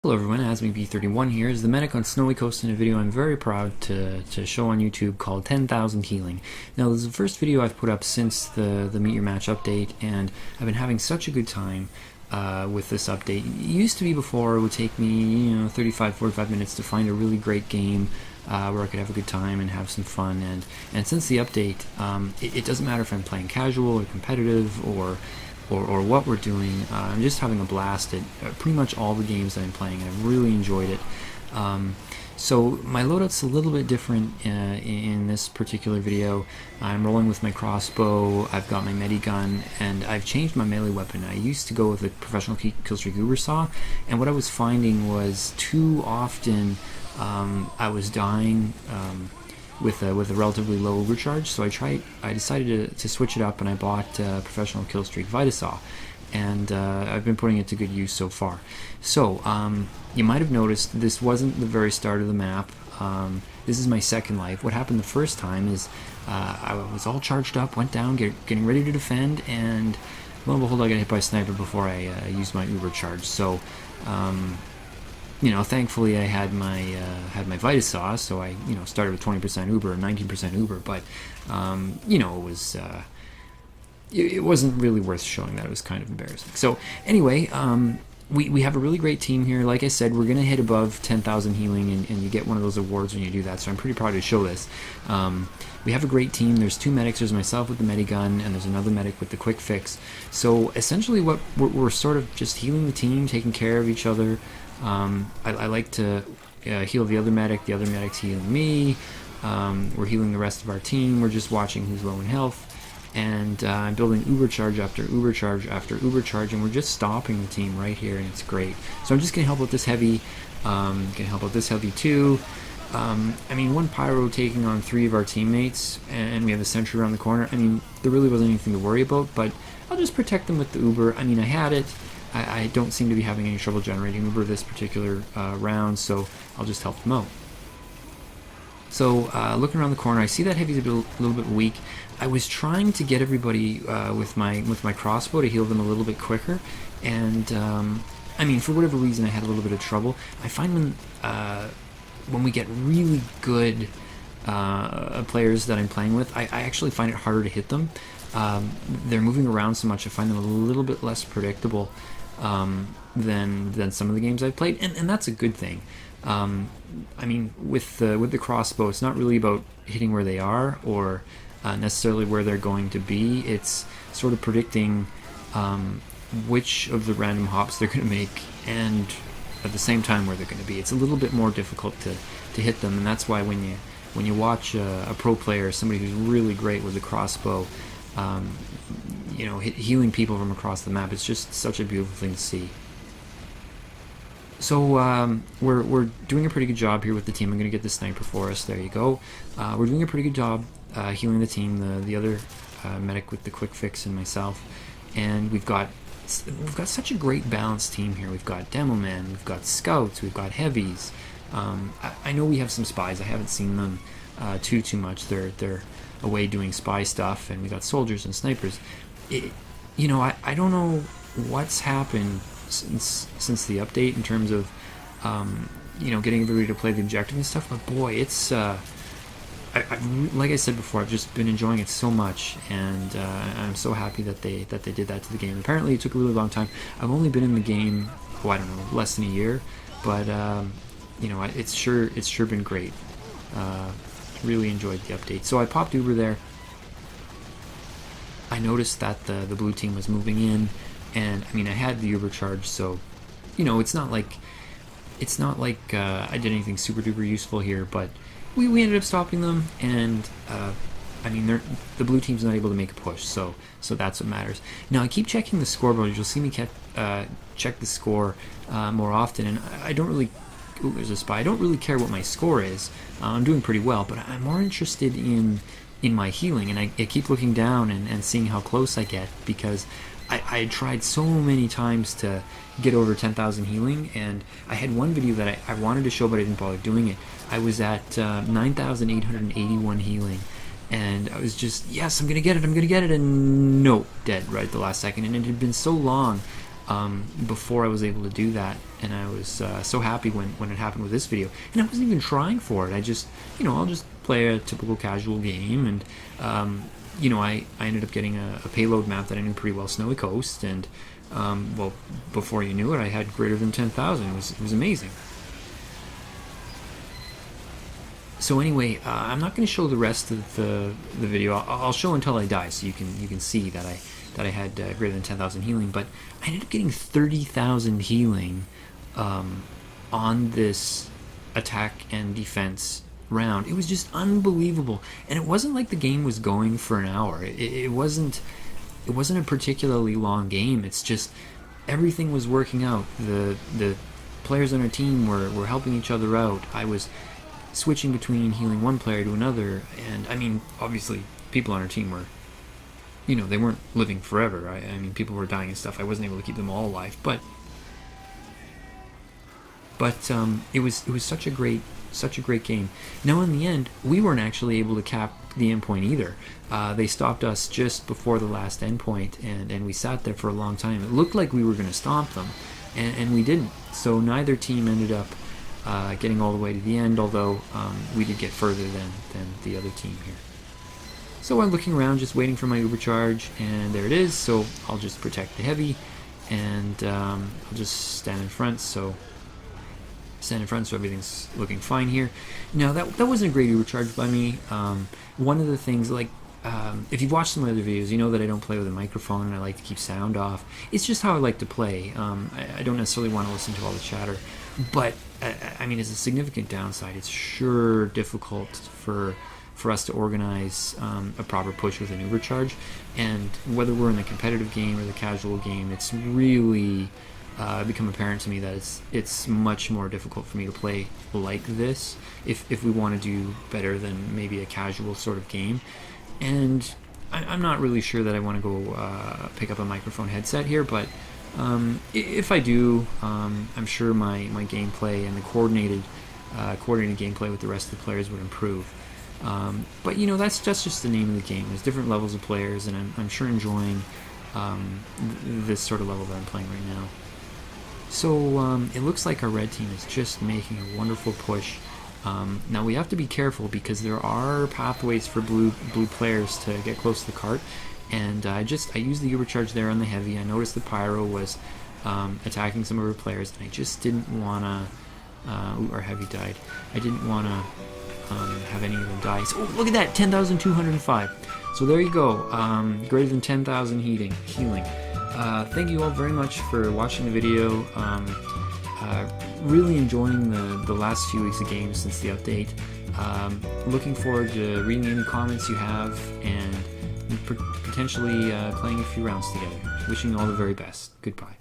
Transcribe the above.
Hello everyone, AsmiB31 here is the medic on Snowycoast in a video I'm very proud to show on YouTube called 10,000 Healing. Now this is the first video I've put up since the Meet Your Match update, and I've been having such a good time with this update. It used to be before it would take me 35-45 minutes to find a really great game where I could have a good time and have some fun, and since the update it doesn't matter if I'm playing casual or competitive or what we're doing. I'm just having a blast at pretty much all the games that I'm playing, and I've really enjoyed it. So my loadout's a little bit different in this particular video. I'm rolling with my crossbow, I've got my Medi-gun, and I've changed my melee weapon. I used to go with a professional killstreak Vita-saw, and what I was finding was too often I was dying with a relatively low overcharge, so I decided to switch it up, and I bought professional killstreak Vita-saw, and I've been putting it to good use so far. So you might have noticed this wasn't the very start of the map. This is my second life. What happened the first time is I was all charged up, went down, getting ready to defend, and lo and behold, I got hit by a sniper before I used my overcharge. So thankfully I had my Vita-saw, so I started with 20% Uber, 19% Uber, but it wasn't really worth showing that. It was kind of embarrassing. So anyway, we have a really great team here. Like I said, we're gonna hit above 10,000 healing, and you get one of those awards when you do that, so I'm pretty proud to show this. We have a great team. There's two medics. There's myself with the Medi-gun, and there's another medic with the quick fix. So essentially what we're sort of just healing the team, taking care of each other. I like to heal the other medic's healing me. We're healing the rest of our team. We're just watching who's low in health, and I'm building overcharge after overcharge after overcharge, and we're just stopping the team right here, and it's great. So I'm just gonna help out this heavy, too. I mean, one pyro taking on 3 of our teammates, and we have a sentry around the corner. I mean, there really wasn't anything to worry about, but I'll just protect them with the Uber. I mean, I had it. I don't seem to be having any trouble generating Uber this particular round, so I'll just help them out. So looking around the corner, I see that heavy's a little bit weak. I was trying to get everybody with my crossbow to heal them a little bit quicker, and I mean, for whatever reason, I had a little bit of trouble. I find when we get really good players that I'm playing with, I actually find it harder to hit them. They're moving around so much, I find them a little bit less predictable than some of the games I've played, and that's a good thing. I mean, with the crossbow, it's not really about hitting where they are or necessarily where they're going to be. It's sort of predicting which of the random hops they're going to make, and at the same time where they're going to be. It's a little bit more difficult to hit them, and that's why when you watch a pro player, somebody who's really great with a crossbow, healing people from across the map, it's just such a beautiful thing to see. So we're doing a pretty good job here with the team. I'm going to get the sniper for us. There you go. We're doing a pretty good job healing the team. The other medic with the quick fix and myself, and we've got such a great balanced team here. We've got demo men, we've got scouts, we've got heavies. I know we have some spies. I haven't seen them too much. They're away doing spy stuff, and we got soldiers and snipers. I don't know what's happened since the update in terms of getting everybody to play the objective and stuff, but boy, it's like I said before, I've just been enjoying it so much, and I'm so happy that they did that to the game. Apparently it took a really long time. I've only been in the game, I don't know, less than a year, but it's sure been great. Really enjoyed the update. So I popped Uber there. I noticed that the blue team was moving in, and I mean, I had the Uber charge, so it's not like I did anything super duper useful here, but we ended up stopping them, and I mean, the blue team's not able to make a push, so that's what matters. Now I keep checking the scoreboard. You'll see me check the score more often, and I don't really. Ooh, there's a spy. I don't really care what my score is. I'm doing pretty well, but I'm more interested in my healing, and I keep looking down and seeing how close I get, because I tried so many times to get over 10,000 healing, and I had one video that I wanted to show, but I didn't bother doing it. I was at 9,881 healing, and I was just, yes, I'm gonna get it, and nope, dead right at the last second, and it had been so long before I was able to do that, and I was so happy when it happened with this video. And I wasn't even trying for it. I just, I'll just play a typical casual game, and I ended up getting a payload map that I knew pretty well, Snowycoast, and well, before you knew it, I had greater than 10,000. It was amazing. So anyway, I'm not going to show the rest of the video. I'll show until I die, so you can see that I had greater than 10,000 healing. But I ended up getting 30,000 healing on this attack and defense round. It was just unbelievable, and it wasn't like the game was going for an hour. It wasn't a particularly long game. It's just everything was working out. The players on our team were helping each other out. I was switching between healing one player to another, and I mean, obviously people on our team were, they weren't living forever. I mean, people were dying and stuff. I wasn't able to keep them all alive, but it was such a great game. Now in the end, we weren't actually able to cap the endpoint either. They stopped us just before the last endpoint, and we sat there for a long time. It looked like we were going to stomp them, and we didn't. So neither team ended up getting all the way to the end, although we did get further than the other team here. So I'm looking around, just waiting for my overcharge, and there it is. So I'll just protect the heavy, and I'll just stand in front. So everything's looking fine here. Now that wasn't a great overcharge by me. One of the things, like, if you've watched some of my other videos, you know that I don't play with a microphone, and I like to keep sound off. It's just how I like to play. I don't necessarily want to listen to all the chatter, but I mean, it's a significant downside. It's sure difficult for us to organize a proper push with an overcharge, and whether we're in the competitive game or the casual game, it's really become apparent to me that it's much more difficult for me to play like this if we want to do better than maybe a casual sort of game. And I'm not really sure that I want to go pick up a microphone headset here, but if I do, I'm sure my gameplay and the coordinated gameplay with the rest of the players would improve. But that's just the name of the game. There's different levels of players, and I'm sure enjoying this sort of level that I'm playing right now. So it looks like our red team is just making a wonderful push. Now we have to be careful because there are pathways for blue players to get close to the cart, and I used the overcharge there on the heavy. I noticed the pyro was attacking some of our players, and I just didn't want to. Our heavy died. I didn't want to have any of them die. So, oh, look at that, 10,205. So there you go, greater than 10,000 healing. Thank you all very much for watching the video. Really enjoying the last few weeks of games since the update. Looking forward to reading any comments you have, and potentially playing a few rounds together. Wishing you all the very best. Goodbye.